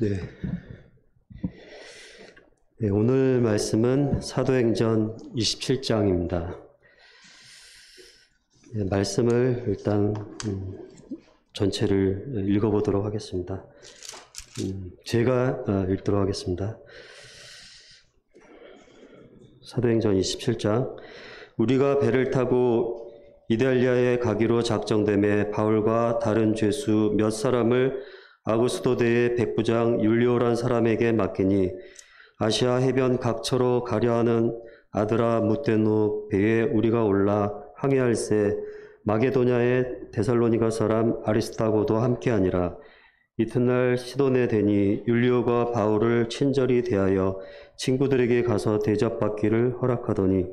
네. 네, 오늘 말씀은 사도행전 27장입니다. 네, 말씀을 일단 전체를 읽어보도록 하겠습니다. 제가 읽도록 하겠습니다. 사도행전 27장. 우리가 배를 타고 이달리아에 가기로 작정되매 바울과 다른 죄수 몇 사람을 아구스도대의 백부장 율리오란 사람에게 맡기니 아시아 해변 각처로 가려하는 아드라 무테노 배에 우리가 올라 항해할새 마게도냐의 데살로니가 사람 아리스타고도 함께하니라. 이튿날 시돈에 되니 율리오가 바울을 친절히 대하여 친구들에게 가서 대접받기를 허락하더니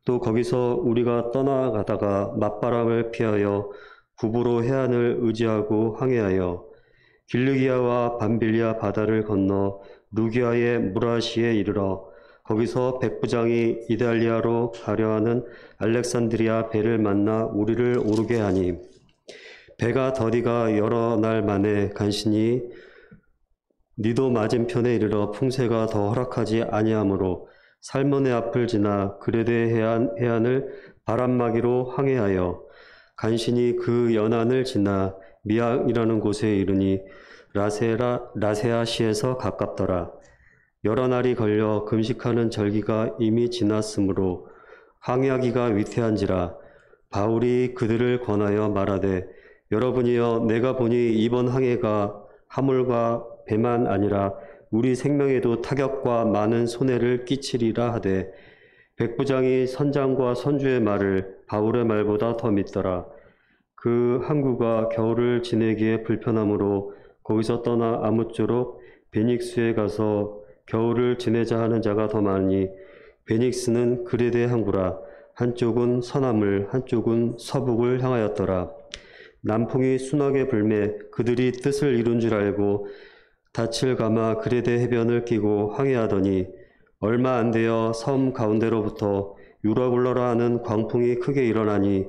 또 거기서 우리가 떠나가다가 맞바람을 피하여 구부로 해안을 의지하고 항해하여 길르기아와 밤빌리아 바다를 건너 루기아의 무라시에 이르러 거기서 백부장이 이달리아로 가려하는 알렉산드리아 배를 만나 우리를 오르게 하니 배가 더디가 여러 날 만에 간신히 니도 맞은편에 이르러 풍세가 더 허락하지 아니하므로 살몬의 앞을 지나 그레데 해안을 바람막이로 항해하여 간신히 그 연안을 지나 미악이라는 곳에 이르니 라세아시에서 가깝더라. 여러 날이 걸려 금식하는 절기가 이미 지났으므로 항해하기가 위태한지라. 바울이 그들을 권하여 말하되 여러분이여, 내가 보니 이번 항해가 화물과 배만 아니라 우리 생명에도 타격과 많은 손해를 끼치리라 하되 백부장이 선장과 선주의 말을 바울의 말보다 더 믿더라. 그 항구가 겨울을 지내기에 불편하므로 거기서 떠나 아무쪼록 베닉스에 가서 겨울을 지내자 하는 자가 더 많으니 베닉스는 그레데 항구라. 한쪽은 서남을 한쪽은 서북을 향하였더라. 남풍이 순하게 불매 그들이 뜻을 이룬 줄 알고 닻을 감아 그레데 해변을 끼고 항해하더니 얼마 안 되어 섬 가운데로부터 유라굴러라 하는 광풍이 크게 일어나니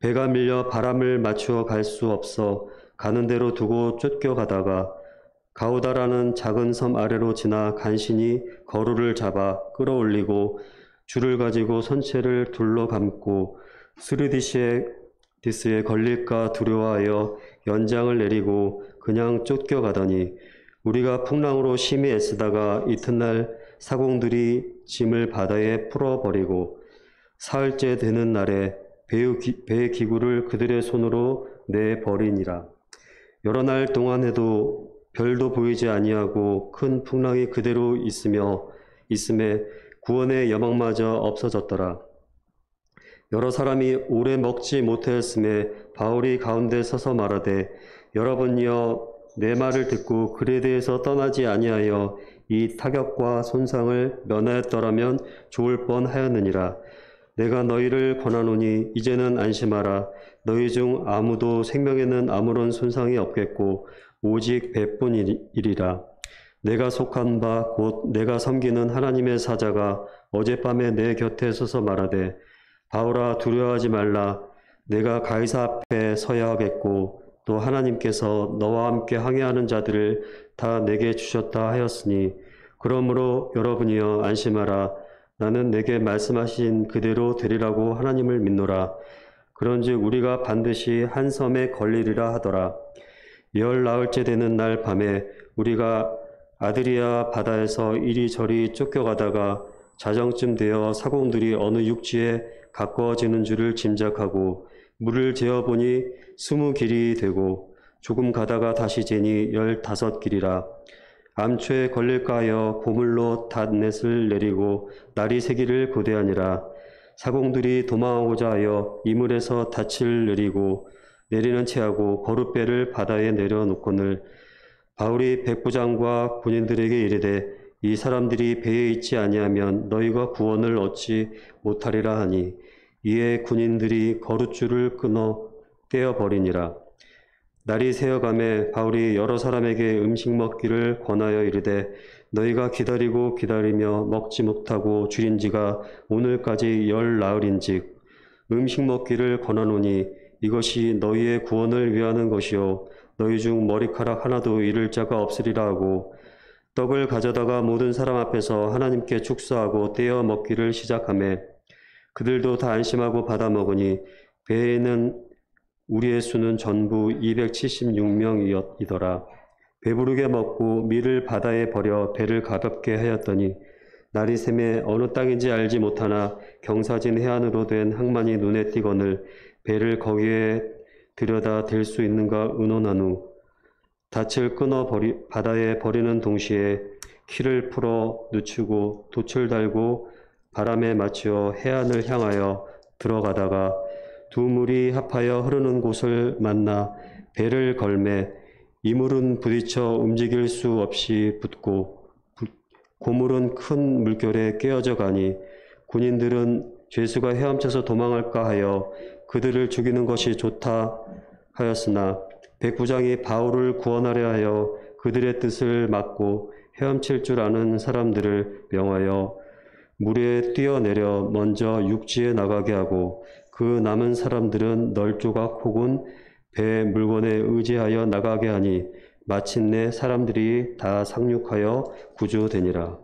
배가 밀려 바람을 맞추어 갈 수 없어 가는 대로 두고 쫓겨가다가 가우다라는 작은 섬 아래로 지나 간신히 거루를 잡아 끌어올리고 줄을 가지고 선체를 둘러 감고 스르디스에 걸릴까 두려워하여 연장을 내리고 그냥 쫓겨가더니 우리가 풍랑으로 심히 애쓰다가 이튿날 사공들이 짐을 바다에 풀어버리고 사흘째 되는 날에 배의 기구를 그들의 손으로 내버리니라. 여러 날 동안에도 별도 보이지 아니하고 큰 풍랑이 그대로 있음에 구원의 여망마저 없어졌더라. 여러 사람이 오래 먹지 못하였음에 바울이 가운데 서서 말하되 여러분이여, 내 말을 듣고 그레데에서 떠나지 아니하여 이 타격과 손상을 면하였더라면 좋을 뻔하였느니라. 내가 너희를 권하노니 이제는 안심하라. 너희 중 아무도 생명에는 아무런 손상이 없겠고 오직 배뿐이리라. 내가 속한 바 곧 내가 섬기는 하나님의 사자가 어젯밤에 내 곁에 서서 말하되 바울아, 두려워하지 말라. 내가 가이사 앞에 서야 하겠고 또 하나님께서 너와 함께 항해하는 자들을 다 내게 주셨다 하였으니 그러므로 여러분이여 안심하라. 나는 내게 말씀하신 그대로 되리라고 하나님을 믿노라. 그런즉 우리가 반드시 한 섬에 걸리리라 하더라. 열 나흘째 되는 날 밤에 우리가 아드리아 바다에서 이리저리 쫓겨가다가 자정쯤 되어 사공들이 어느 육지에 가까워지는 줄을 짐작하고 물을 재어보니 20길이 되고 조금 가다가 다시 재니 15길이라. 암초에 걸릴까 하여 보물로 닷넷을 내리고 날이 새기를 고대하니라. 사공들이 도망하고자 하여 이물에서 닻을 내리는 채하고 거룻배를 바다에 내려놓거늘 바울이 백부장과 군인들에게 이르되 이 사람들이 배에 있지 아니하면 너희가 구원을 얻지 못하리라 하니 이에 군인들이 거룻줄을 끊어 떼어버리니라. 날이 새어가매 바울이 여러 사람에게 음식 먹기를 권하여 이르되 너희가 기다리며 먹지 못하고 줄인 지가 오늘까지 열 나흘인즉 음식 먹기를 권하노니 이것이 너희의 구원을 위하는 것이요 너희 중 머리카락 하나도 잃을 자가 없으리라 하고 떡을 가져다가 모든 사람 앞에서 하나님께 축사하고 떼어 먹기를 시작하매 그들도 다 안심하고 받아 먹으니 배에 있는 우리의 수는 전부 276명이더라. 배부르게 먹고 밀을 바다에 버려 배를 가볍게 하였더니 날이 새매 어느 땅인지 알지 못하나 경사진 해안으로 된 항만이 눈에 띄거늘 배를 거기에 들여다 댈 수 있는가 의논한 후 닻을 끊어 바다에 버리는 동시에 키를 풀어 늦추고 돛을 달고 바람에 맞추어 해안을 향하여 들어가다가 두 물이 합하여 흐르는 곳을 만나 배를 걸매 이물은 부딪혀 움직일 수 없이 붙고 고물은 큰 물결에 깨어져 가니 군인들은 죄수가 헤엄쳐서 도망할까 하여 그들을 죽이는 것이 좋다 하였으나 백부장이 바울을 구원하려 하여 그들의 뜻을 막고 헤엄칠 줄 아는 사람들을 명하여 물에 뛰어내려 먼저 육지에 나가게 하고 그 남은 사람들은 널조각 혹은 배 물건에 의지하여 나가게 하니 마침내 사람들이 다 상륙하여 구조되니라.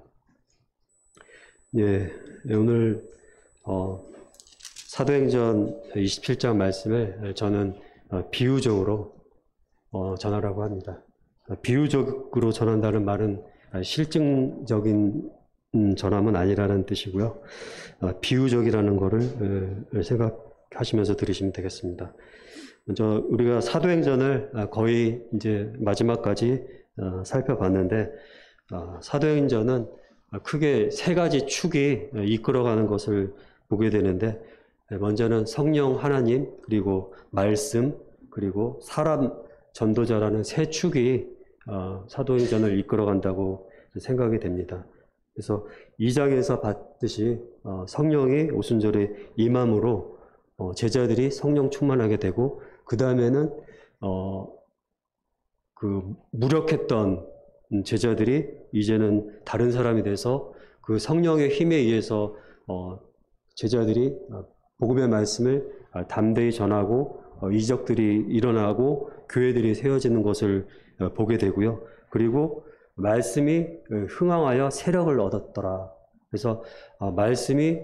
예, 오늘 사도행전 27장 말씀을 저는 비유적으로 전하라고 합니다. 비유적으로 전한다는 말은 실증적인 전함은 아니라는 뜻이고요. 비유적이라는 거를 생각하시면서 들으시면 되겠습니다. 먼저 우리가 사도행전을 거의 이제 마지막까지 살펴봤는데 사도행전은 크게 세 가지 축이 이끌어가는 것을 보게 되는데 먼저는 성령 하나님, 그리고 말씀, 그리고 사람 전도자라는 세 축이 사도행전을 이끌어간다고 생각이 됩니다. 그래서 2장에서 봤듯이 성령이 오순절에 임함으로 제자들이 성령 충만하게 되고 그 다음에는 그 무력했던 제자들이 이제는 다른 사람이 돼서 그 성령의 힘에 의해서 제자들이 복음의 말씀을 담대히 전하고 이적들이 일어나고 교회들이 세워지는 것을 보게 되고요. 그리고 말씀이 흥황하여 세력을 얻었더라. 그래서 말씀이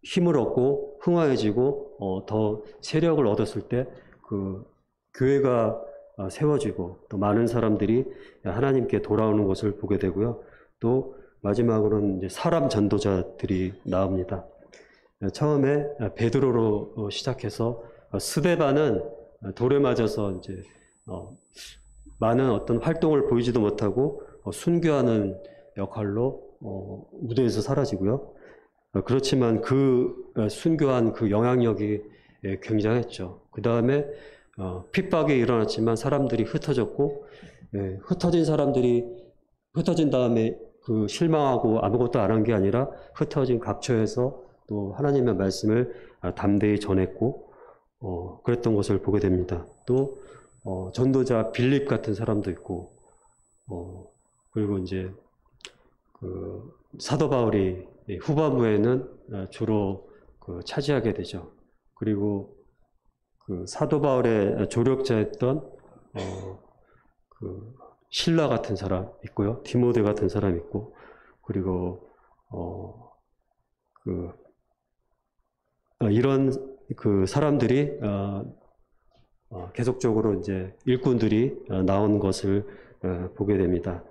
힘을 얻고 흥황해지고 더 세력을 얻었을 때 그 교회가 세워지고 또 많은 사람들이 하나님께 돌아오는 것을 보게 되고요. 또 마지막으로는 이제 사람 전도자들이 나옵니다. 처음에 베드로로 시작해서 스데반은 돌에 맞아서 이제 많은 어떤 활동을 보이지도 못하고 순교하는 역할로 무대에서 사라지고요. 그렇지만 그 순교한 그 영향력이 굉장했죠. 그 다음에 핍박이 일어났지만 사람들이 흩어졌고 흩어진 사람들이 흩어진 다음에 그 실망하고 아무것도 안 한 게 아니라 흩어진 각처에서 또 하나님의 말씀을 담대히 전했고 그랬던 것을 보게 됩니다. 또 전도자 빌립 같은 사람도 있고 그리고 이제 그 사도 바울이 후반부에는 주로 차지하게 되죠. 그리고 그 사도 바울의 조력자였던 그 실라 같은 사람 있고요. 디모데 같은 사람 있고 그리고 이런 그 사람들이 계속적으로 이제 일꾼들이 나온 것을 보게 됩니다.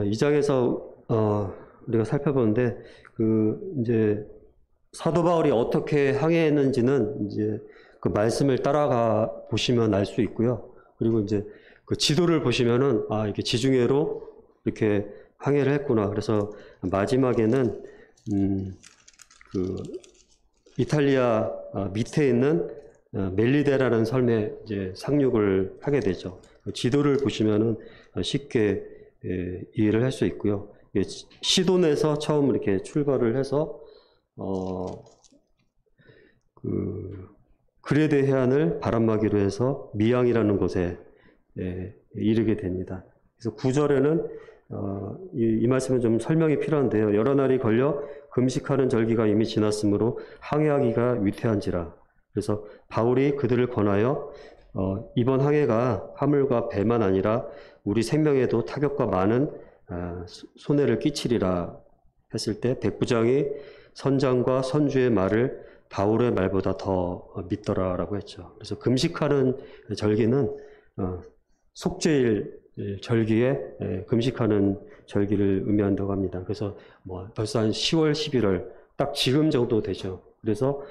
이 장에서 우리가 살펴보는데 그 이제 사도 바울이 어떻게 항해했는지는 이제 그 말씀을 따라가 보시면 알 수 있고요. 그리고 이제 그 지도를 보시면은 이게 지중해로 이렇게 항해를 했구나. 그래서 마지막에는 그 이탈리아 밑에 있는 멜리데라는 섬에 이제 상륙을 하게 되죠. 지도를 보시면은 쉽게 이해를 할 수 있고요. 시돈에서 처음 이렇게 출발을 해서 그 그레데 해안을 바람막이로 해서 미양이라는 곳에 이르게 됩니다. 그래서 9절에는 이 말씀은 좀 설명이 필요한데요. 여러 날이 걸려 금식하는 절기가 이미 지났으므로 항해하기가 위태한지라. 그래서 바울이 그들을 권하여 이번 항해가 화물과 배만 아니라 우리 생명에도 타격과 많은 손해를 끼치리라 했을 때 백부장이 선장과 선주의 말을 바울의 말보다 더 믿더라라고 했죠. 그래서 금식하는 절기는 속죄일 절기에 금식하는 절기를 의미한다고 합니다. 그래서 벌써 한 10월, 11월 딱 지금 정도 되죠. 그래서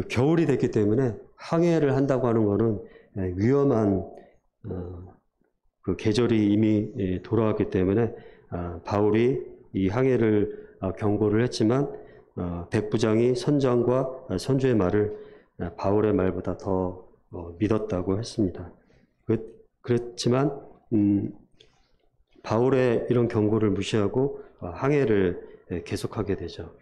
겨울이 됐기 때문에 항해를 한다고 하는 것은 위험한 그 계절이 이미 돌아왔기 때문에 바울이 이 항해를 경고를 했지만 백부장이 선장과 선주의 말을 바울의 말보다 더 믿었다고 했습니다. 그렇지만 바울의 이런 경고를 무시하고 항해를 계속하게 되죠.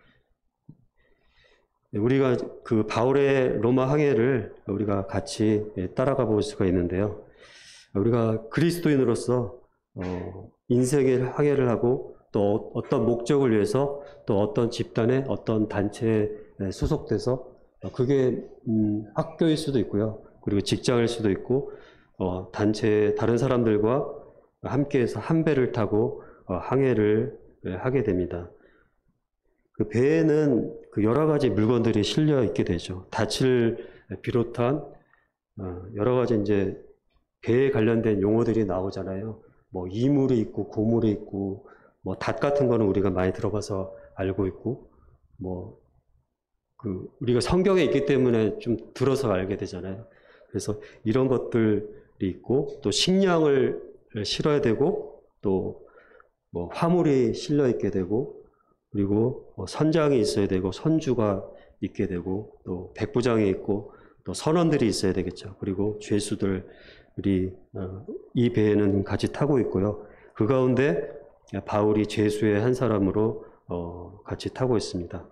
우리가 그 바울의 로마 항해를 우리가 같이 따라가 볼 수가 있는데요. 우리가 그리스도인으로서 인생의 항해를 하고 또 어떤 목적을 위해서 또 어떤 집단에 어떤 단체에 소속돼서 그게 학교일 수도 있고요. 그리고 직장일 수도 있고 단체 다른 사람들과 함께해서 한 배를 타고 항해를 하게 됩니다. 그 배에는 그 여러 가지 물건들이 실려 있게 되죠. 닻을 비롯한 여러 가지 이제 배에 관련된 용어들이 나오잖아요. 이물이 있고 고물이 있고 닷 같은 거는 우리가 많이 들어봐서 알고 있고 우리가 성경에 있기 때문에 좀 들어서 알게 되잖아요. 그래서 이런 것들이 있고 또 식량을 실어야 되고 또 화물이 실려 있게 되고 그리고 선장이 있어야 되고 선주가 있게 되고 또 백부장이 있고 또 선원들이 있어야 되겠죠. 그리고 죄수들이 이 배에는 같이 타고 있고요. 그 가운데 바울이 죄수의 한 사람으로 같이 타고 있습니다.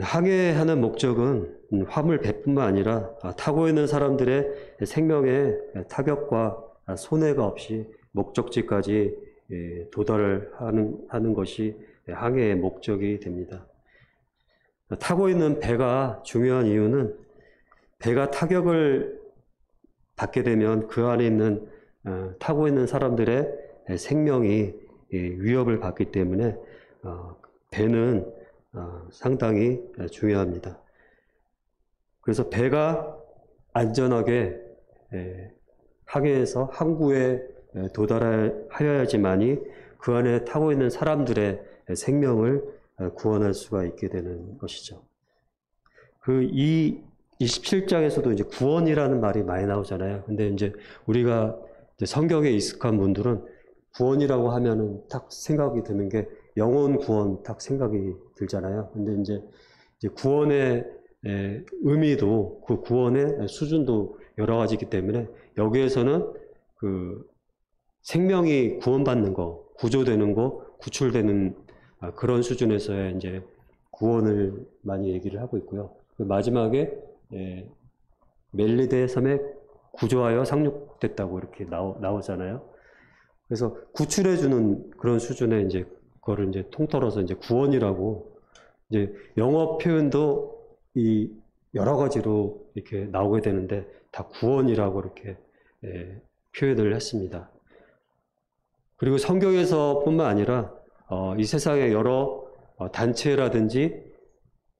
항해하는 목적은 화물 배뿐만 아니라 타고 있는 사람들의 생명에 타격과 손해가 없이 목적지까지 도달을 하는 것이 항해의 목적이 됩니다. 타고 있는 배가 중요한 이유는 배가 타격을 받게 되면 그 안에 있는 타고 있는 사람들의 생명이 위협을 받기 때문에 배는 상당히 중요합니다. 그래서 배가 안전하게 항해해서 항구에 도달하여야지만이 그 안에 타고 있는 사람들의 생명을 구원할 수가 있게 되는 것이죠. 이 27장에서도 이제 구원이라는 말이 많이 나오잖아요. 근데 이제 우리가 이제 성경에 익숙한 분들은 구원이라고 하면은 딱 생각이 드는 게 영혼 구원 딱 생각이 들잖아요. 근데 이제 구원의 의미도 그 구원의 수준도 여러 가지이기 때문에 여기에서는 그 생명이 구원받는 거, 구조되는 거, 구출되는 그런 수준에서의 이제 구원을 많이 얘기를 하고 있고요. 그 마지막에 멜리데 섬에 구조하여 상륙됐다고 이렇게 나오잖아요. 그래서 구출해주는 그런 수준의 이제 그거를 이제 통틀어서 이제 구원이라고 이제 영어 표현도 이 여러 가지로 이렇게 나오게 되는데 다 구원이라고 이렇게 표현을 했습니다. 그리고 성경에서뿐만 아니라 이 세상의 여러 단체라든지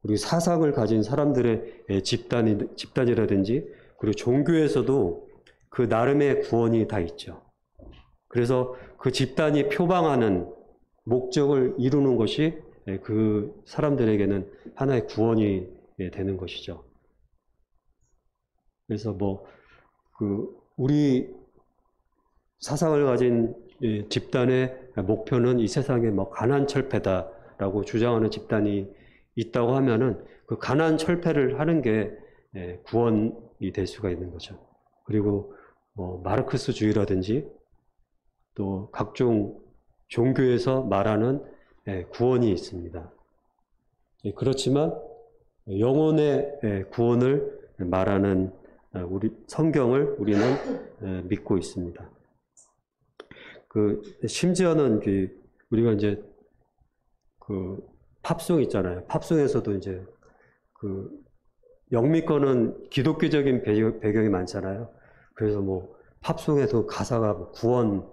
그리고 사상을 가진 사람들의 집단이라든지 그리고 종교에서도 그 나름의 구원이 다 있죠. 그래서 그 집단이 표방하는 목적을 이루는 것이 그 사람들에게는 하나의 구원이 되는 것이죠. 그래서 우리 사상을 가진 집단의 목표는 이 세상에 가난철폐다라고 주장하는 집단이 있다고 하면은 그 가난철폐를 하는 게 구원이 될 수가 있는 거죠. 그리고 마르크스주의라든지 또 각종 종교에서 말하는 구원이 있습니다. 그렇지만 영혼의 구원을 말하는 우리 성경을 우리는 믿고 있습니다. 심지어는 우리가 이제 팝송 있잖아요. 팝송에서도 이제 영미 거는 기독교적인 배경이 많잖아요. 그래서 뭐 팝송에도 가사가 뭐 구원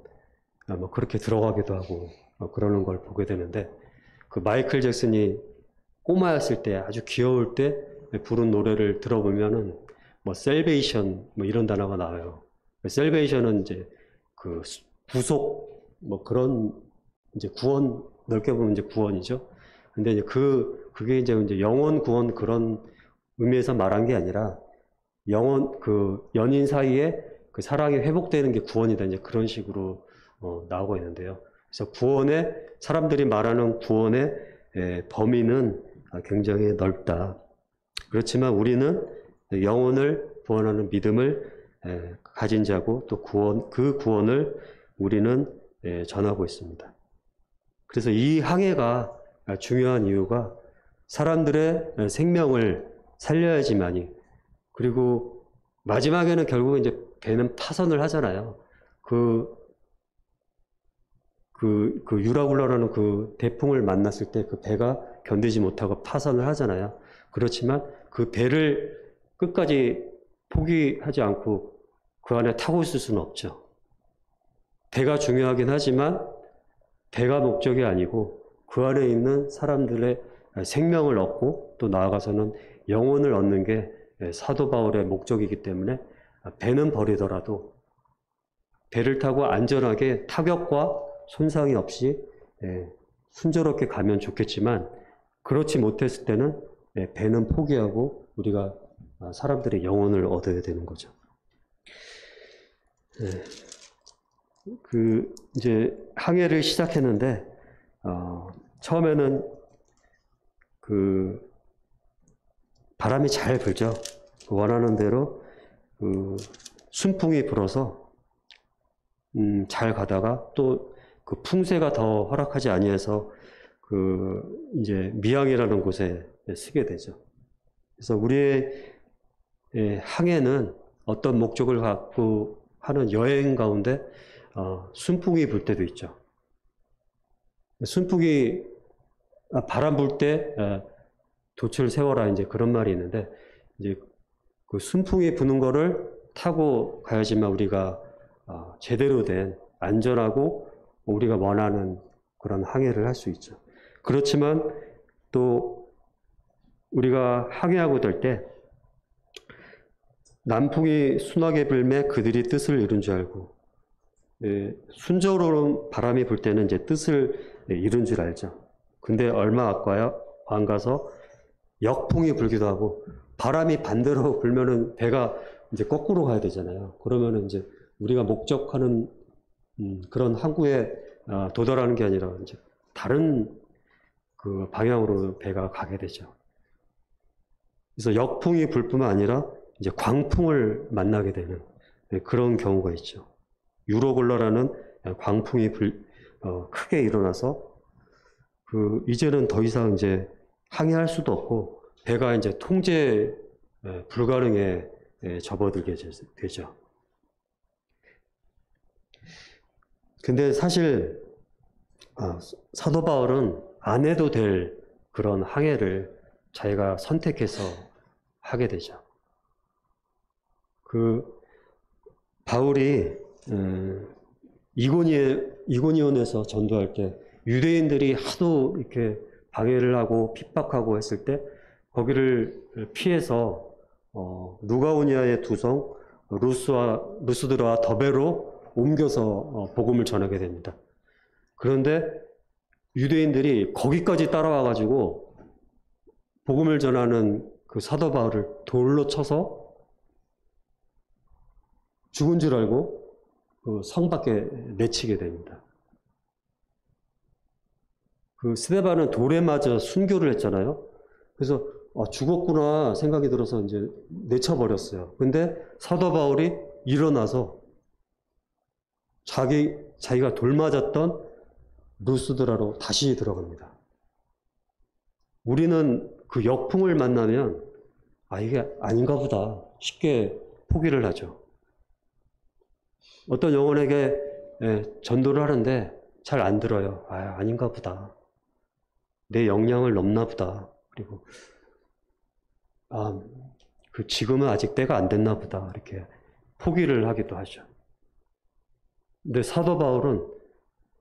뭐 그렇게 들어가기도 하고 그러는 걸 보게 되는데, 마이클 잭슨이 꼬마였을 때 아주 귀여울 때 부른 노래를 들어보면은 뭐 셀베이션 뭐 이런 단어가 나와요. 셀베이션은 이제 구속 뭐 그런 이제 구원, 넓게 보면 이제 구원이죠. 근데 이제 그게 이제 영혼 구원 그런 의미에서 말한 게 아니라 연인 사이에 사랑이 회복되는 게 구원이다, 이제 그런 식으로 나오고 있는데요. 그래서 사람들이 말하는 구원의 범위는 굉장히 넓다. 그렇지만 우리는 영혼을 구원하는 믿음을 가진 자고, 또 그 구원을 우리는 전하고 있습니다. 그래서 이 항해가 중요한 이유가 사람들의 생명을 살려야지만이, 그리고 마지막에는 결국 이제 배는 파선을 하잖아요. 유라굴라라는 대풍을 만났을 때 배가 견디지 못하고 파선을 하잖아요. 그렇지만 그 배를 끝까지 포기하지 않고 그 안에 타고 있을 수는 없죠. 배가 중요하긴 하지만 배가 목적이 아니고 그 안에 있는 사람들의 생명을 얻고 또 나아가서는 영혼을 얻는 게 사도 바울의 목적이기 때문에 배는 버리더라도 배를 타고 안전하게 타격과 손상이 없이 순조롭게 가면 좋겠지만, 그렇지 못했을 때는 배는 포기하고 우리가 사람들의 영혼을 얻어야 되는 거죠. 이제 항해를 시작했는데 처음에는 바람이 잘 불죠. 원하는 대로 순풍이 불어서 잘 가다가 또 풍세가 더 허락하지 아니해서 이제 미항이라는 곳에 쓰게 되죠. 그래서 우리의 항해는 어떤 목적을 갖고 하는 여행 가운데 순풍이 불 때도 있죠. 바람 불 때 돛을 세워라, 이제 그런 말이 있는데, 이제 순풍이 부는 거를 타고 가야지만 우리가 제대로 된 안전하고 우리가 원하는 그런 항해를 할 수 있죠. 그렇지만 또 우리가 항해하고 될 때 남풍이 순하게 불매 그들이 뜻을 이룬 줄 알고, 순조로운 바람이 불 때는 이제 뜻을 이룬 줄 알죠. 근데 얼마 안 가서 역풍이 불기도 하고, 바람이 반대로 불면은 배가 이제 거꾸로 가야 되잖아요. 그러면은 이제 우리가 목적하는 그런 항구에 도달하는 게 아니라 이제 다른 방향으로 배가 가게 되죠. 그래서 역풍이 불 뿐만 아니라 이제 광풍을 만나게 되는 그런 경우가 있죠. 유로굴라라는 광풍이 크게 일어나서 이제는 더 이상 이제 항해할 수도 없고 배가 이제 통제 불가능에 접어들게 되죠. 근데 사실 사도 바울은 안 해도 될 그런 항해를 자기가 선택해서 하게 되죠. 바울이 이고니온에서 전도할 때 유대인들이 하도 이렇게 방해를 하고 핍박하고 했을 때 거기를 피해서 누가오니아의 두 성 루스드라와 더베로 옮겨서 복음을 전하게 됩니다. 그런데 유대인들이 거기까지 따라와 가지고 복음을 전하는 사도 바울을 돌로 쳐서 죽은 줄 알고 성 밖에 내치게 됩니다. 스데반은 돌에 맞아 순교를 했잖아요. 그래서 죽었구나 생각이 들어서 이제 내쳐버렸어요. 근데 사도 바울이 일어나서 자기가 돌 맞았던 루스드라로 다시 들어갑니다. 우리는 역풍을 만나면 이게 아닌가 보다 쉽게 포기를 하죠. 어떤 영혼에게 전도를 하는데 잘 안 들어요. 아, 아닌가 보다. 내 역량을 넘나 보다. 그리고 지금은 아직 때가 안 됐나 보다. 이렇게 포기를 하기도 하죠. 근데 사도 바울은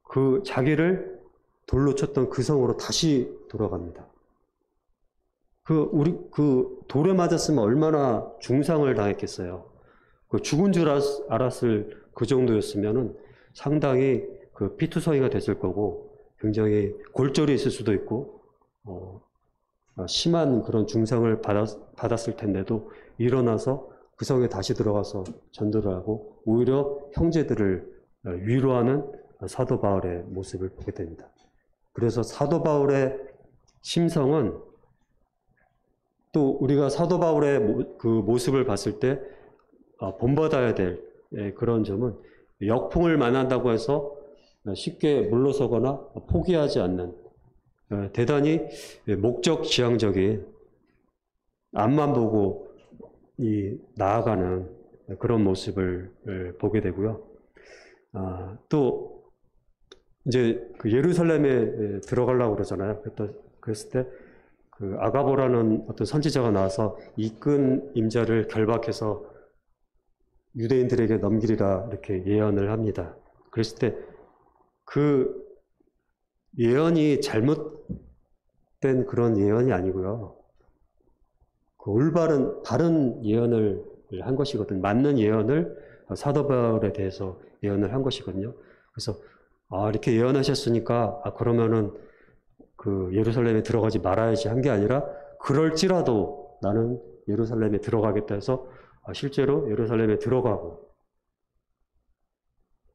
그 자기를 돌로 쳤던 그 성으로 다시 돌아갑니다. 그 돌에 맞았으면 얼마나 중상을 당했겠어요. 그 죽은 줄 알았을 그 정도였으면은 상당히 그 피투성이가 됐을 거고 굉장히 골절이 있을 수도 있고 심한 그런 중상을 받았을 텐데도 일어나서 그 성에 다시 들어가서 전도를 하고 오히려 형제들을 위로하는 사도 바울의 모습을 보게 됩니다. 그래서 사도 바울의 심성은 또 우리가 사도 바울의 그 모습을 봤을 때 본받아야 될 그런 점은 역풍을 만난다고 해서 쉽게 물러서거나 포기하지 않는 대단히 목적지향적인 앞만 보고 나아가는 그런 모습을 보게 되고요. 또 이제 그 예루살렘에 들어가려고 그러잖아요. 그랬을 때 그 아가보라는 어떤 선지자가 나와서 이끈 임자를 결박해서 유대인들에게 넘기리라 이렇게 예언을 합니다. 그랬을 때 그 예언이 잘못된 그런 예언이 아니고요. 그 올바른 바른 예언을 한 것이거든요. 맞는 예언을 사도 바울에 대해서 예언을 한 것이거든요. 그래서 이렇게 예언하셨으니까 그러면은 그 예루살렘에 들어가지 말아야지 한 게 아니라 그럴지라도 나는 예루살렘에 들어가겠다 해서 실제로 예루살렘에 들어가고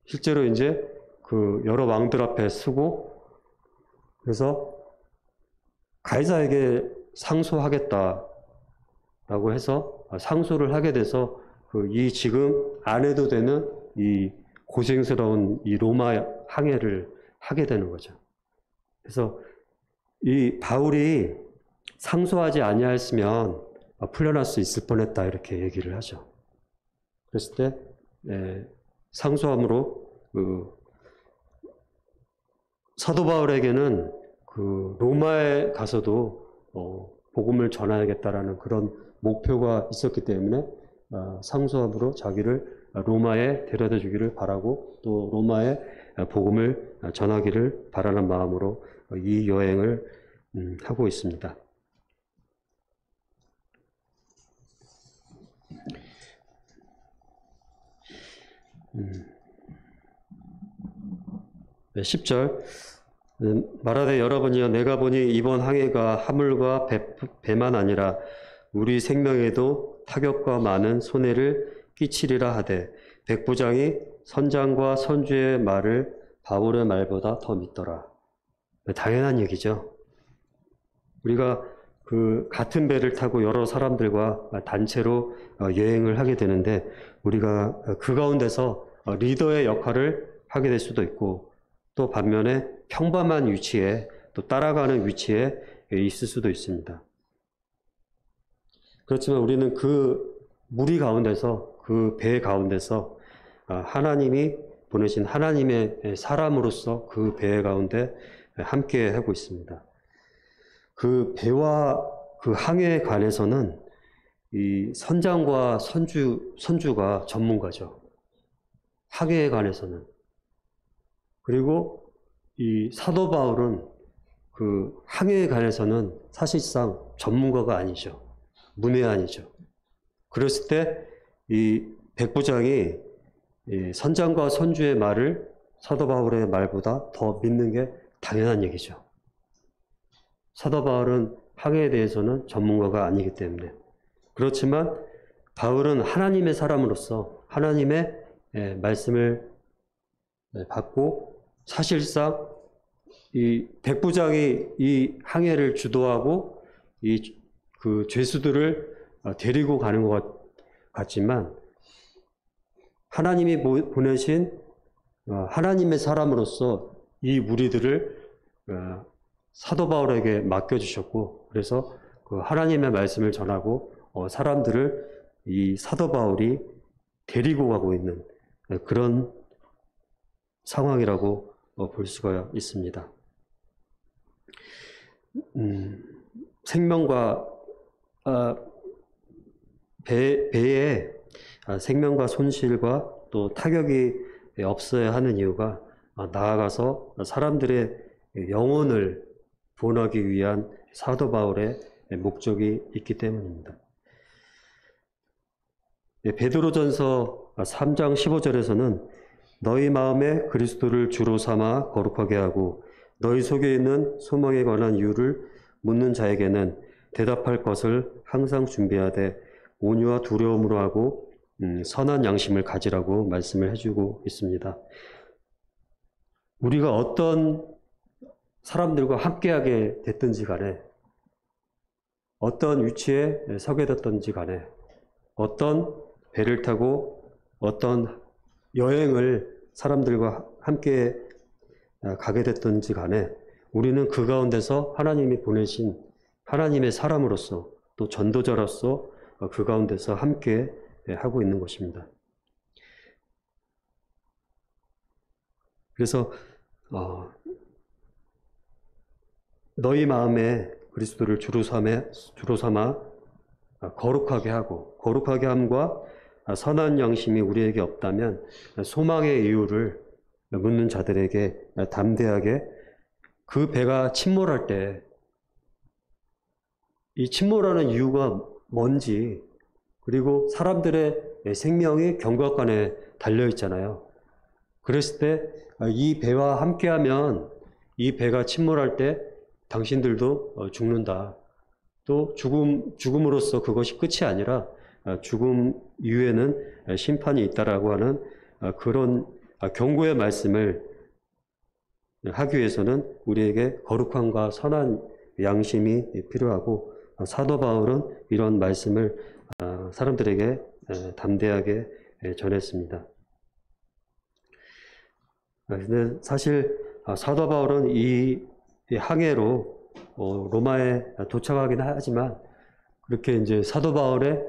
실제로 이제 그 여러 왕들 앞에 서고 그래서 가이사에게 상소하겠다라고 해서 상소를 하게 돼서 이 지금 안 해도 되는 이 고생스러운 이 로마 항해를 하게 되는 거죠. 그래서 이 바울이 상소하지 아니하였으면 풀려날 수 있을 뻔했다 이렇게 얘기를 하죠. 그랬을 때 상소함으로 사도 바울에게는 그 로마에 가서도 복음을 전하야겠다라는 그런 목표가 있었기 때문에 상소함으로 자기를 로마에 데려다 주기를 바라고 또 로마에 복음을 전하기를 바라는 마음으로 이 여행을 하고 있습니다. 네, 10절 말하되 여러분이여 내가 보니 이번 항해가 화물과 배만 아니라 우리 생명에도 타격과 많은 손해를 끼치리라 하되 백부장이 선장과 선주의 말을 바울의 말보다 더 믿더라. 당연한 얘기죠. 우리가 그 같은 배를 타고 여러 사람들과 단체로 여행을 하게 되는데 우리가 그 가운데서 리더의 역할을 하게 될 수도 있고 또 반면에 평범한 위치에 또 따라가는 위치에 있을 수도 있습니다. 그렇지만 우리는 그 무리 가운데서 그 배 가운데서 하나님이 보내신 하나님의 사람으로서 그 배 가운데 함께 하고 있습니다. 그 배와 그 항해에 관해서는 이 선장과 선주가 전문가죠. 항해에 관해서는. 그리고 이 사도 바울은 그 항해에 관해서는 사실상 전문가가 아니죠. 문외한이죠. 그랬을 때 이 백부장이 이 선장과 선주의 말을 사도 바울의 말보다 더 믿는 게 당연한 얘기죠. 사도 바울은 항해에 대해서는 전문가가 아니기 때문에. 그렇지만 바울은 하나님의 사람으로서 하나님의 말씀을 받고 사실상 이 백부장이 이 항해를 주도하고 이 그 죄수들을 데리고 가는 것 같지만 하나님이 보내신 하나님의 사람으로서 이 무리들을 사도 바울에게 맡겨주셨고 그래서 그 하나님의 말씀을 전하고 사람들을 이 사도 바울이 데리고 가고 있는 그런 상황이라고 볼 수가 있습니다. 생명과 배에 생명과 손실과 또 타격이 없어야 하는 이유가 나아가서 사람들의 영혼을 구원하기 위한 사도 바울의 목적이 있기 때문입니다. 베드로전서 3장 15절에서는 너희 마음에 그리스도를 주로 삼아 거룩하게 하고 너희 속에 있는 소망에 관한 이유를 묻는 자에게는 대답할 것을 항상 준비하되 온유와 두려움으로 하고 선한 양심을 가지라고 말씀을 해주고 있습니다. 우리가 어떤 사람들과 함께하게 됐든지 간에 어떤 위치에 서게 됐든지 간에 어떤 배를 타고 어떤 여행을 사람들과 함께 가게 됐든지 간에 우리는 그 가운데서 하나님이 보내신 하나님의 사람으로서 또 전도자로서 그 가운데서 함께 하고 있는 것입니다. 그래서 너희 마음에 그리스도를 주로 삼아 거룩하게 하고 거룩하게 함과 선한 양심이 우리에게 없다면 소망의 이유를 묻는 자들에게 담대하게 그 배가 침몰할 때 이 침몰하는 이유가 뭔지 그리고 사람들의 생명이 경각관에 달려 있잖아요. 그랬을 때 이 배와 함께하면 이 배가 침몰할 때 당신들도 죽는다. 또 죽음으로써 그것이 끝이 아니라 죽음 이후에는 심판이 있다라고 하는 그런 경고의 말씀을 하기 위해서는 우리에게 거룩함과 선한 양심이 필요하고 사도 바울은 이런 말씀을 사람들에게 담대하게 전했습니다. 근데 사실 사도 바울은 이 항해로 로마에 도착하긴 하지만 그렇게 이제 사도 바울의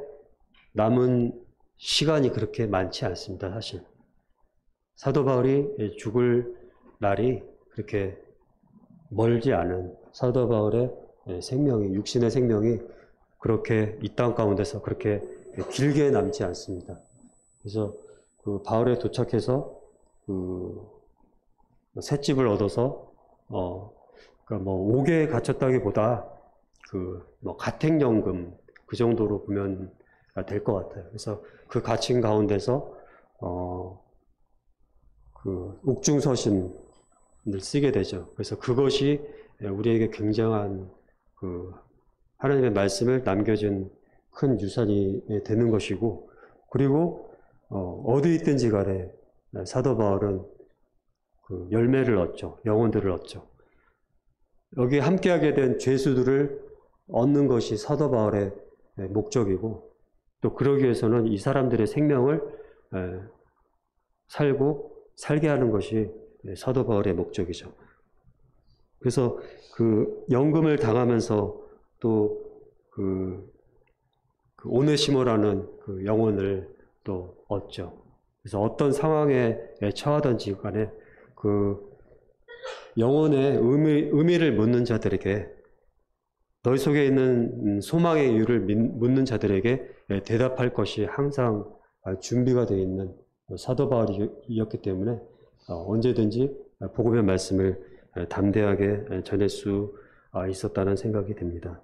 남은 시간이 그렇게 많지 않습니다. 사실 사도 바울이 죽을 날이 그렇게 멀지 않은 사도 바울의 생명이 육신의 생명이 그렇게 이 땅 가운데서 그렇게 길게 남지 않습니다. 그래서 그 바울에 도착해서 그 셋집을 얻어서 그러니까 뭐 옥에 갇혔다기보다 그 뭐 가택연금 그 정도로 보면 될 것 같아요. 그래서 그 갇힌 가운데서 그 옥중서신을 쓰게 되죠. 그래서 그것이 우리에게 굉장한 그 하나님의 말씀을 남겨준 큰 유산이 되는 것이고, 그리고 어디 있든지 간에 사도 바울은 그 열매를 얻죠. 영혼들을 얻죠. 여기 함께하게 된 죄수들을 얻는 것이 사도 바울의 목적이고, 또 그러기 위해서는 이 사람들의 생명을 살게 하는 것이 사도 바울의 목적이죠. 그래서 그 연금을 당하면서 또 그 오네시모라는 그 영혼을 또 얻죠. 그래서 어떤 상황에 처하든지 간에 그 영혼의 의미를 묻는 자들에게, 너희 속에 있는 소망의 이유를 묻는 자들에게 대답할 것이 항상 준비가 되어 있는 사도 바울이었기 때문에 언제든지 복음의 말씀을 담대하게 전할 수 있었다는 생각이 듭니다.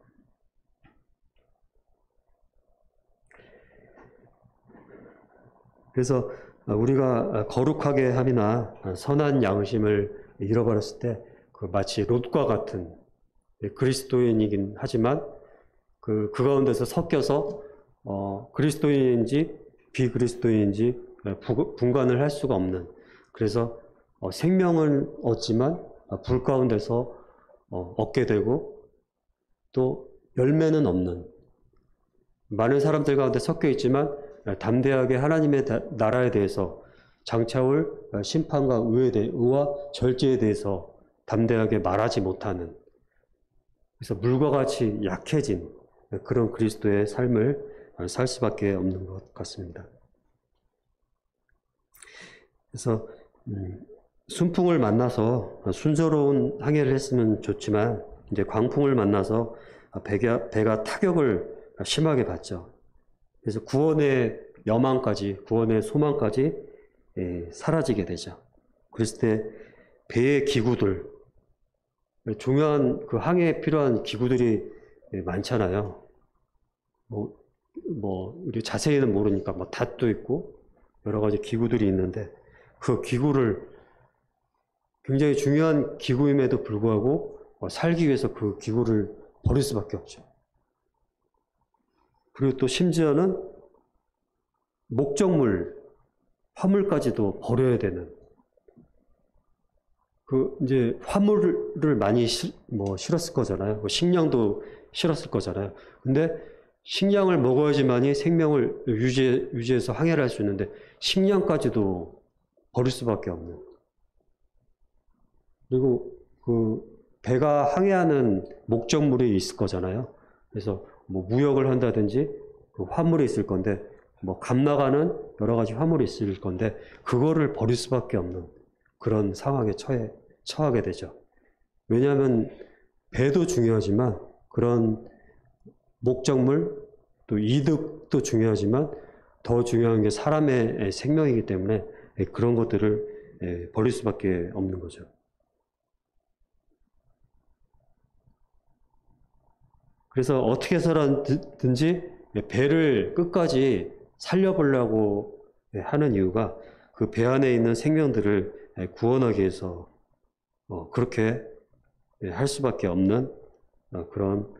그래서 우리가 거룩하게 함이나 선한 양심을 잃어버렸을 때 그 마치 롯과 같은 그리스도인이긴 하지만 그 가운데서 섞여서 그리스도인인지 비그리스도인인지 분간을 할 수가 없는, 그래서 생명을 얻지만 불 가운데서 얻게 되고 또 열매는 없는, 많은 사람들 가운데 섞여 있지만 담대하게 하나님의 나라에 대해서 장차올 심판과 의와 절제에 대해서 담대하게 말하지 못하는, 그래서 물과 같이 약해진 그런 그리스도의 삶을 살 수밖에 없는 것 같습니다. 그래서 순풍을 만나서 순조로운 항해를 했으면 좋지만 이제 광풍을 만나서 배가 타격을 심하게 받죠. 그래서 구원의 여망까지, 구원의 소망까지 사라지게 되죠. 그랬을 때 배의 기구들, 중요한 그 항해에 필요한 기구들이 많잖아요. 우리 자세히는 모르니까 뭐 닷도 있고 여러 가지 기구들이 있는데 그 기구를 굉장히 중요한 기구임에도 불구하고 살기 위해서 그 기구를 버릴 수밖에 없죠. 그리고 또 심지어는 목적물, 화물까지도 버려야 되는 이제 화물을 많이 실었을 거잖아요. 식량도 실었을 거잖아요. 근데 식량을 먹어야지만이 생명을 유지해서 항해를 할 수 있는데 식량까지도 버릴 수밖에 없는. 그리고 그 배가 항해하는 목적물이 있을 거잖아요. 그래서 뭐 무역을 한다든지 그 화물이 있을 건데 뭐 감나가는 여러 가지 화물이 있을 건데 그거를 버릴 수밖에 없는 그런 상황에 처하게 되죠. 왜냐하면 배도 중요하지만 그런 목적물 또 이득도 중요하지만 더 중요한 게 사람의 생명이기 때문에 그런 것들을 버릴 수밖에 없는 거죠. 그래서 어떻게 해서든지 배를 끝까지 살려보려고 하는 이유가 그 배 안에 있는 생명들을 구원하기 위해서 그렇게 할 수밖에 없는 그런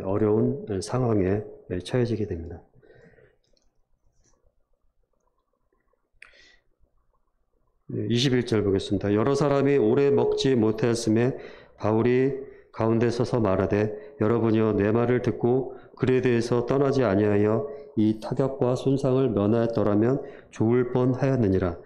어려운 상황에 처해지게 됩니다. 네, 21절 보겠습니다. 여러 사람이 오래 먹지 못하였음에 바울이 가운데 서서 말하되 여러분이여 내 말을 듣고 글에 대해서 떠나지 아니하여 이 타격과 손상을 면하였더라면 좋을 뻔하였느니라.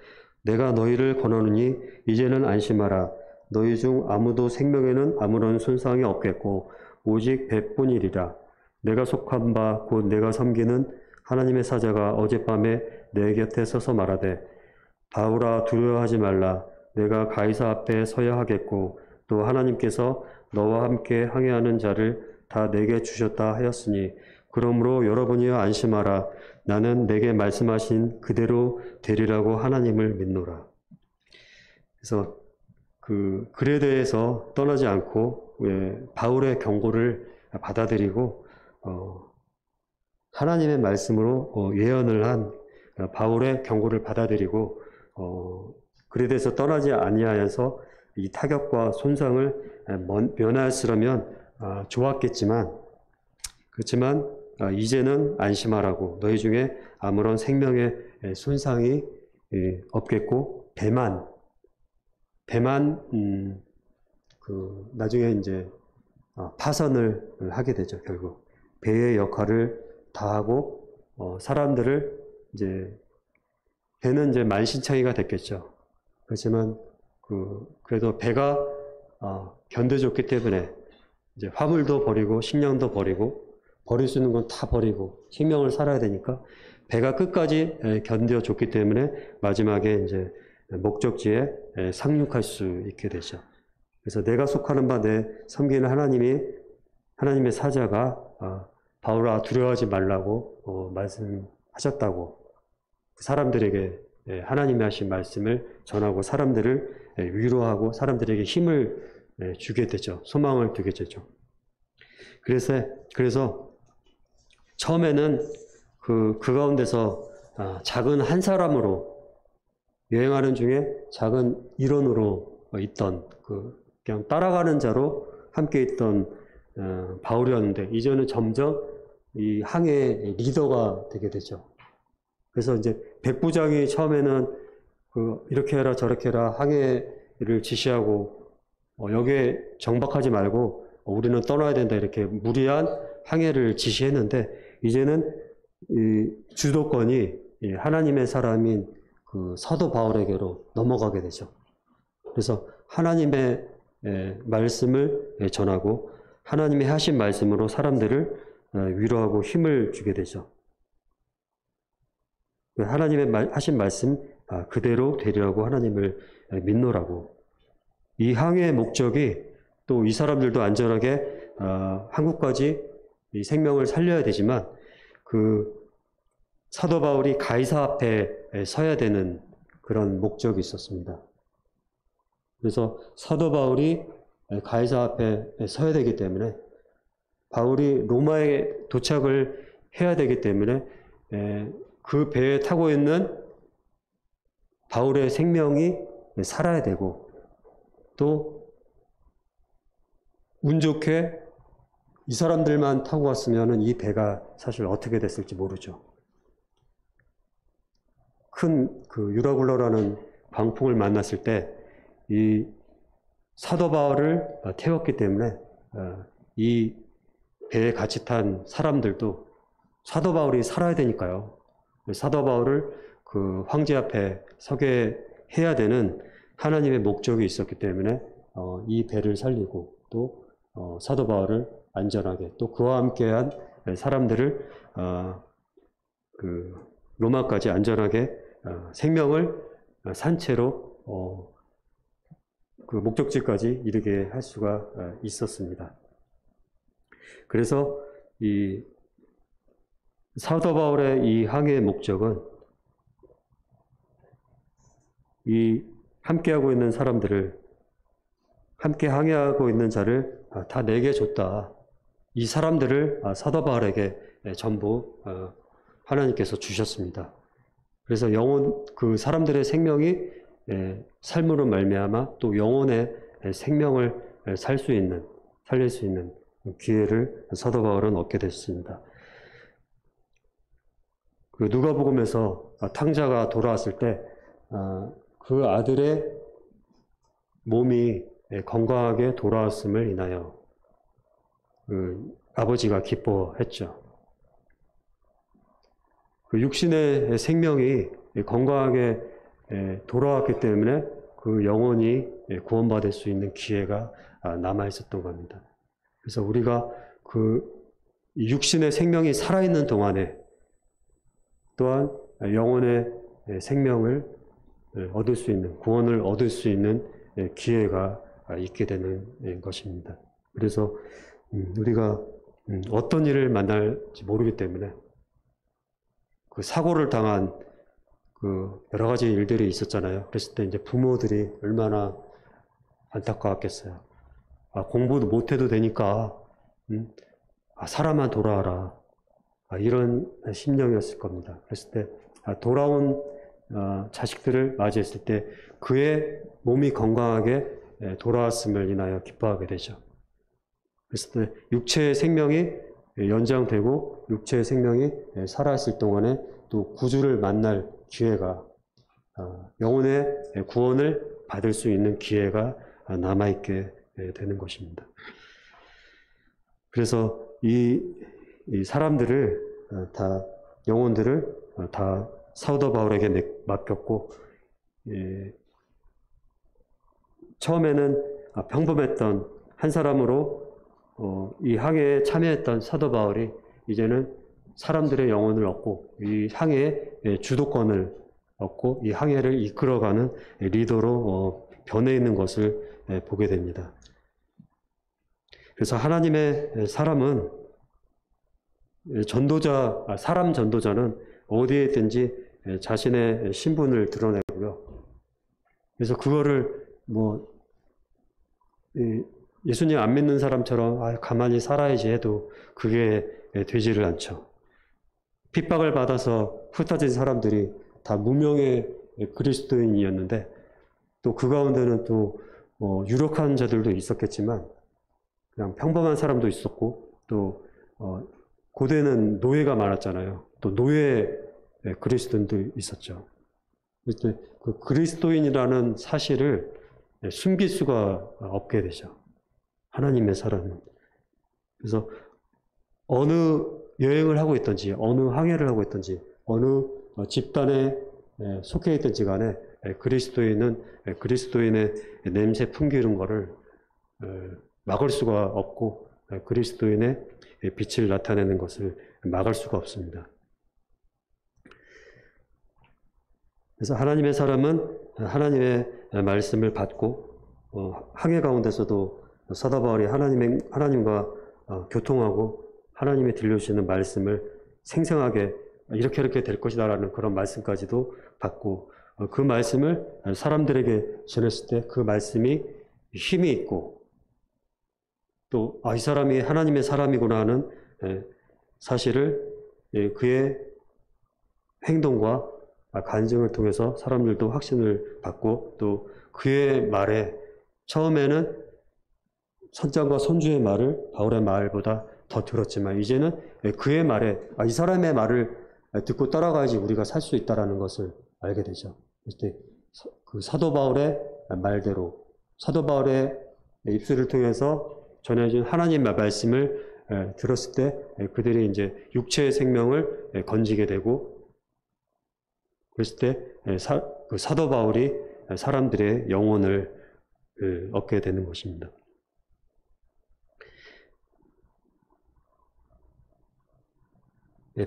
내가 너희를 권하노니 이제는 안심하라. 너희 중 아무도 생명에는 아무런 손상이 없겠고 오직 배뿐이리라. 내가 속한 바 곧 내가 섬기는 하나님의 사자가 어젯밤에 내 곁에 서서 말하되 바울아 두려워하지 말라. 내가 가이사 앞에 서야 하겠고 또 하나님께서 너와 함께 항해하는 자를 다 내게 주셨다 하였으니 그러므로 여러분이여 안심하라. 나는 내게 말씀하신 그대로 되리라고 하나님을 믿노라. 그래서 그 글에 대해서 떠나지 않고 바울의 경고를 받아들이고 하나님의 말씀으로 예언을 한 바울의 경고를 받아들이고 글에 대해서 떠나지 아니하여서 이 타격과 손상을 면하였으려면 좋았겠지만 그렇지만 이제는 안심하라고 너희 중에 아무런 생명의 손상이 없겠고 배만 나중에 이제 파선을 하게 되죠. 결국 배의 역할을 다하고 사람들을 이제 배는 이제 만신창이가 됐겠죠. 그렇지만 그래도 배가 견뎌줬기 때문에 이제 화물도 버리고 식량도 버리고 버릴 수 있는 건 다 버리고 생명을 살아야 되니까 배가 끝까지 견뎌줬기 때문에 마지막에 이제 목적지에 상륙할 수 있게 되죠. 그래서 내가 속하는 바 내 섬기는 하나님의 사자가 바울아 두려워하지 말라고 말씀하셨다고 사람들에게 하나님이 하신 말씀을 전하고 사람들을 위로하고 사람들에게 힘을 주게 되죠. 소망을 주게 되죠. 그래서 처음에는 그 가운데서 작은 한 사람으로 여행하는 중에 작은 일원으로 있던 그냥 따라가는 자로 함께 있던 바울이었는데 이제는 점점 이 항해의 리더가 되게 되죠. 그래서 이제 백부장이 처음에는 이렇게 해라 저렇게 해라 항해를 지시하고 여기에 정박하지 말고 우리는 떠나야 된다 이렇게 무리한 항해를 지시했는데 이제는 이 주도권이 하나님의 사람인 그 사도 바울에게로 넘어가게 되죠. 그래서 하나님의 말씀을 전하고 하나님의 하신 말씀으로 사람들을 위로하고 힘을 주게 되죠. 하나님의 하신 말씀 그대로 되리라고 하나님을 믿노라고 이 항해의 목적이 또 이 사람들도 안전하게 한국까지 이 생명을 살려야 되지만 그 사도 바울이 가이사 앞에 서야 되는 그런 목적이 있었습니다. 그래서 사도 바울이 가이사 앞에 서야 되기 때문에 바울이 로마에 도착을 해야 되기 때문에 그 배에 타고 있는 바울의 생명이 살아야 되고 또 운 좋게 이 사람들만 타고 왔으면 이 배가 사실 어떻게 됐을지 모르죠. 큰 그 유라굴로라는 광풍을 만났을 때 이 사도 바울을 태웠기 때문에 이 배에 같이 탄 사람들도 사도 바울이 살아야 되니까요. 사도 바울을 그 황제 앞에 서게 해야 되는 하나님의 목적이 있었기 때문에 이 배를 살리고 또 사도 바울을 안전하게 또 그와 함께한 사람들을 그 로마까지 안전하게 생명을 산 채로 그 목적지까지 이르게 할 수가 있었습니다. 그래서 이 사도 바울의 이 항해의 목적은 이 함께하고 있는 사람들을 함께 항해하고 있는 자를 다 내게 줬다. 이 사람들을 사도 바울에게 전부 하나님께서 주셨습니다. 그래서 그 사람들의 생명이 삶으로 말미암아 또 영혼의 생명을 살릴 수 있는 기회를 사도 바울은 얻게 됐습니다. 그 누가복음에서 탕자가 돌아왔을 때 그 아들의 몸이 건강하게 돌아왔음을 인하여 그 아버지가 기뻐했죠. 그 육신의 생명이 건강하게 돌아왔기 때문에 그 영혼이 구원받을 수 있는 기회가 남아 있었던 겁니다. 그래서 우리가 그 육신의 생명이 살아있는 동안에 또한 영혼의 생명을 얻을 수 있는, 구원을 얻을 수 있는 기회가 있게 되는 것입니다. 그래서 우리가 어떤 일을 만날지 모르기 때문에 그 사고를 당한 그 여러 가지 일들이 있었잖아요. 그랬을 때 이제 부모들이 얼마나 안타까웠겠어요. 공부도 못해도 되니까 사람만 돌아와라. 이런 심령이었을 겁니다. 그랬을 때 돌아온 자식들을 맞이했을 때 그의 몸이 건강하게 돌아왔음을 인하여 기뻐하게 되죠. 그랬을 때 육체의 생명이 연장되고 육체의 생명이 살아있을 동안에 또 구주를 만날 기회가 영혼의 구원을 받을 수 있는 기회가 남아있게 되는 것입니다. 그래서 이 사람들을 영혼들을 다 사도 바울에게 맡겼고 처음에는 평범했던 한 사람으로 이 항해에 참여했던 사도 바울이 이제는 사람들의 영혼을 얻고 이 항해의 주도권을 얻고 이 항해를 이끌어가는 리더로 변해 있는 것을 보게 됩니다. 그래서 하나님의 사람은 사람 전도자는 어디에 있든지 자신의 신분을 드러내고요. 그래서 그거를 예수님 안 믿는 사람처럼 가만히 살아야지 해도 그게 되지를 않죠. 핍박을 받아서 흩어진 사람들이 다 무명의 그리스도인이었는데 또 그 가운데는 또 유력한 자들도 있었겠지만 그냥 평범한 사람도 있었고 또 고대는 노예가 많았잖아요. 또 노예 그리스도인도 있었죠. 그래서 그 그리스도인이라는 사실을 숨길 수가 없게 되죠. 하나님의 사람은. 그래서 어느 여행을 하고 있든지 어느 항해를 하고 있든지 어느 집단에 속해 있든지 간에 그리스도인은 그리스도인의 냄새 풍기는 것을 막을 수가 없고 그리스도인의 빛을 나타내는 것을 막을 수가 없습니다. 그래서 하나님의 사람은 하나님의 말씀을 받고 항해 가운데서도 사도 바울이 하나님과 교통하고 하나님이 들려주시는 말씀을 생생하게 이렇게 될 것이다라는 그런 말씀까지도 받고, 그 말씀을 사람들에게 전했을 때 그 말씀이 힘이 있고, 또 이 사람이 하나님의 사람이구나 하는 사실을 그의 행동과 간증을 통해서 사람들도 확신을 받고, 또 그의 말에 처음에는 선장과 선주의 말을 바울의 말보다 더 들었지만 이제는 그의 말에 이 사람의 말을 듣고 따라가야지 우리가 살 수 있다는 것을 알게 되죠. 그때 그 사도 바울의 말대로, 사도 바울의 입술을 통해서 전해진 하나님의 말씀을 들었을 때 그들이 이제 육체의 생명을 건지게 되고, 그랬을 때 그 사도 바울이 사람들의 영혼을 얻게 되는 것입니다.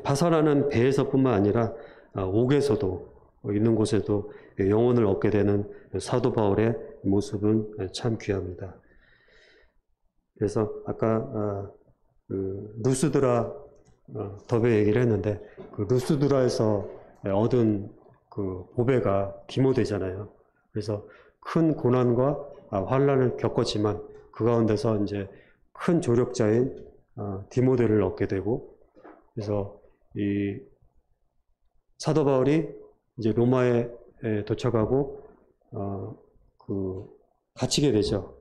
파산하는 배에서뿐만 아니라 옥에서도, 있는 곳에도 영혼을 얻게 되는 사도 바울의 모습은 참 귀합니다. 그래서 아까 루스드라 더베 얘기를 했는데, 그 루스드라에서 얻은 그 보배가 디모데잖아요. 그래서 큰 고난과 환난을 겪었지만 그 가운데서 이제 큰 조력자인 디모데를 얻게 되고, 그래서 이 사도 바울이 이제 로마에 도착하고 갇히게 되죠.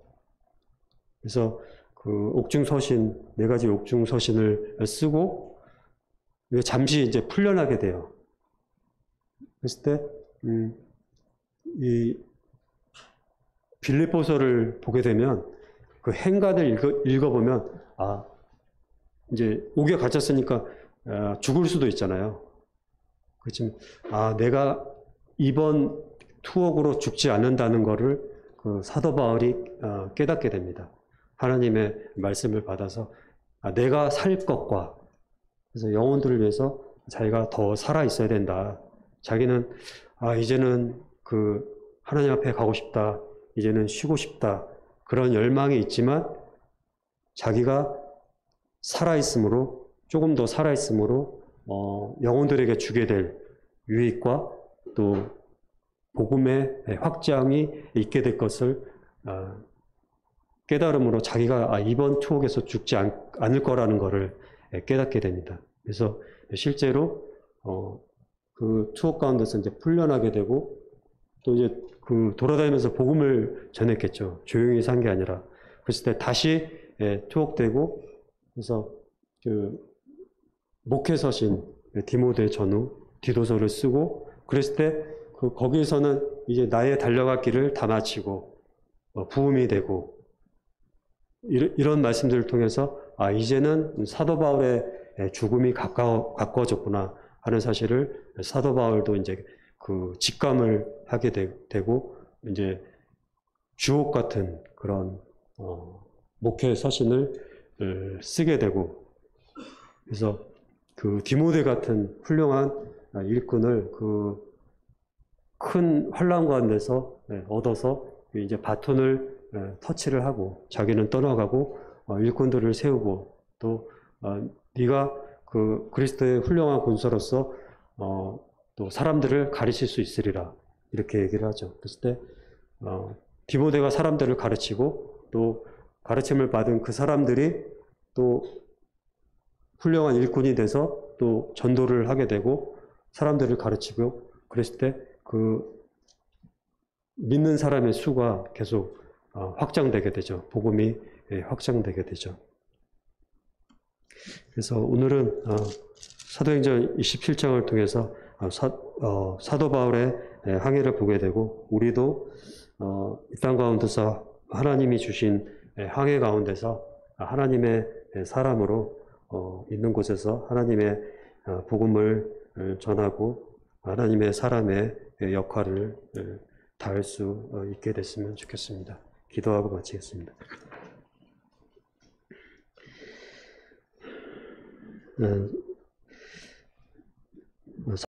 그래서 그 옥중서신, 4가지 옥중서신을 쓰고 잠시 이제 풀려나게 돼요. 그랬을 때 이 빌립보서를 보게 되면 그 행간을 읽어보면 이제 옥에 갇혔으니까 죽을 수도 있잖아요. 그렇지만 내가 이번 투옥으로 죽지 않는다는 것을 그 사도 바울이 깨닫게 됩니다. 하나님의 말씀을 받아서 내가 살 것과, 그래서 영혼들을 위해서 자기가 더 살아 있어야 된다. 자기는 이제는 그 하나님 앞에 가고 싶다, 이제는 쉬고 싶다, 그런 열망이 있지만 자기가 살아있으므로, 조금 더 살아있으므로 영혼들에게 주게 될 유익과 또 복음의 확장이 있게 될 것을 깨달음으로 자기가 이번 투옥에서 죽지 않을 거라는 것을 깨닫게 됩니다. 그래서 실제로 그 투옥 가운데서 이제 풀려나게 되고, 또 이제 그 돌아다니면서 복음을 전했겠죠. 조용히 산 게 아니라. 그랬을 때 다시 투옥되고, 그래서 그 목회서신 디모데 전후 디도서를 쓰고, 그랬을 때 거기에서는 이제 나의 달려갈 길을 다 마치고 부음이 되고, 이런 말씀들을 통해서 이제는 사도 바울의 죽음이 가까워졌구나 하는 사실을 사도 바울도 이제 그 직감을 하게 되고, 이제 주옥 같은 그런 목회 서신을 쓰게 되고, 그래서 그 디모데 같은 훌륭한 일꾼을 그 큰 환난 가운데서 얻어서 이제 바톤을 터치를 하고 자기는 떠나가고 일꾼들을 세우고, 또 네가 그 그리스도의 훌륭한 군사로서 또 사람들을 가르칠 수 있으리라, 이렇게 얘기를 하죠. 그랬을 때 디모데가 사람들을 가르치고, 또 가르침을 받은 그 사람들이 또 훌륭한 일꾼이 돼서 또 전도를 하게 되고 사람들을 가르치고, 그랬을 때 그 믿는 사람의 수가 계속 확장되게 되죠. 복음이 확장되게 되죠. 그래서 오늘은 사도행전 27장을 통해서 사도 바울의 항해를 보게 되고, 우리도 이 땅 가운데서 하나님이 주신 항해 가운데서 하나님의 사람으로 있는 곳에서 하나님의 복음을 전하고 하나님의 사람의 역할을 다할 수 있게 됐으면 좋겠습니다. 기도하고 마치겠습니다.